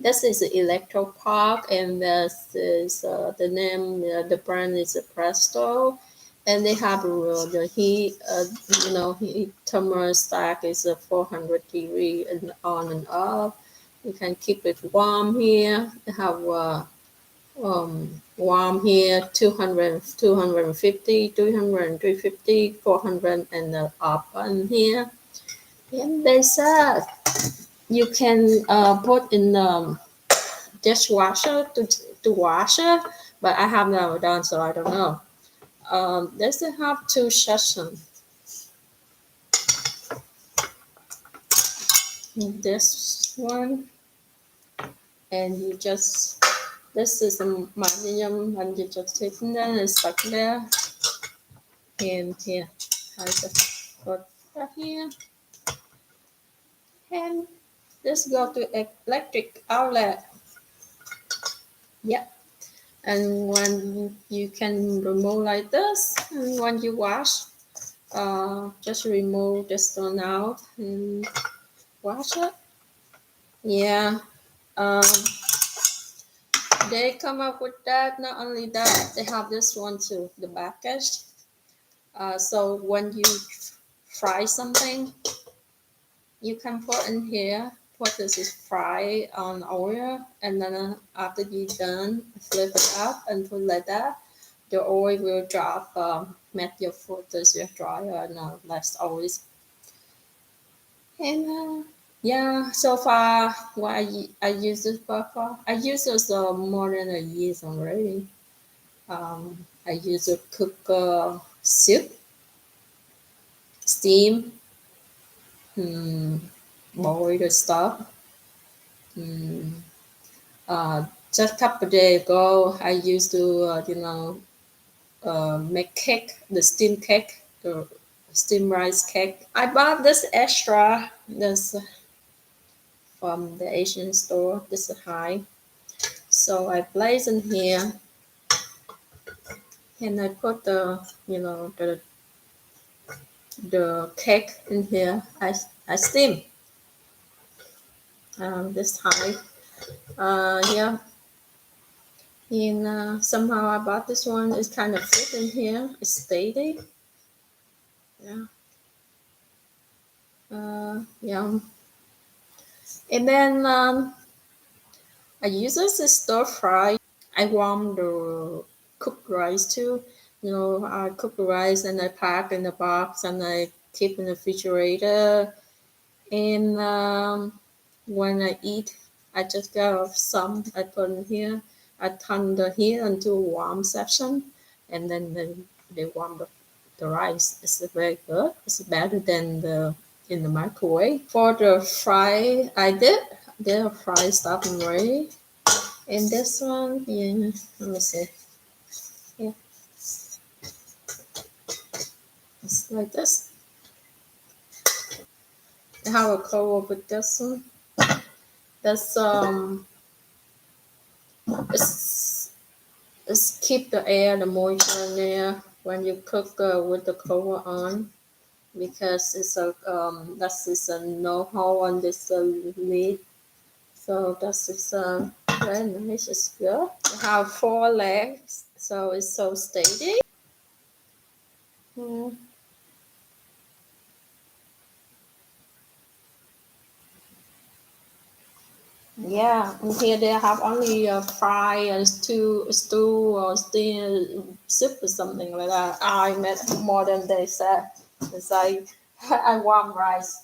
This is Electro Park, and this is the name. The brand is Presto, and they have the heat. Heat thermostat is 400 degrees and on and off. You can keep it warm here. They have warm here 200, 250, 300, 350, 400, and up on here. And they said you can put in dishwasher to wash it, but I have never done, so I don't know. Does it have two sessions? This one, and you just, this is a magnesium, and you just take it there and stuck there. And here, I just put that here. And this go to electric outlet. Yeah. And when you can remove like this, and when you wash, just remove this one out and wash it. Yeah. Um, they come up with that. Not only that, they have this one too, the package. So when you fry something, you can put in here. Put this is fry on oil, and then after you're done, flip it up and put like that. The oil will drop. Make your food is drier, and less always. And yeah, so far what I use this for, I use this more than a year already. I use to cook soup, steam, boil the stuff. Mm, just a couple of days ago, I used to make cake, the steam cake, the steam rice cake. I bought this extra, this from the Asian store. This is high. So I place in here, and I put the cake in here. I steam this high. Yeah. And somehow I bought this one. It's kind of fit in here. It's steady. Yeah. Yeah. And then I use this to stir fry. I warm the cooked rice too. I cook the rice and I pack in the box and I keep in the refrigerator. And when I eat, I just got some I put in here. I turn the heat into a warm section, and then they warm the rice. It's very good. It's better than the in the microwave. For the fry, I did the fry stuff already. And this one, yeah, let me see. Yeah, it's like this. I have a cover with this one. That's it's keep the air, the moisture in there when you cook with the cover on, because it's a that is a no hole on this lid. So that is very nice. It's good. It have 4 legs, so it's so steady. Mm. Yeah, and here they have only fry and stew or steam soup or something like that. I made more than they said. It's like I want rice.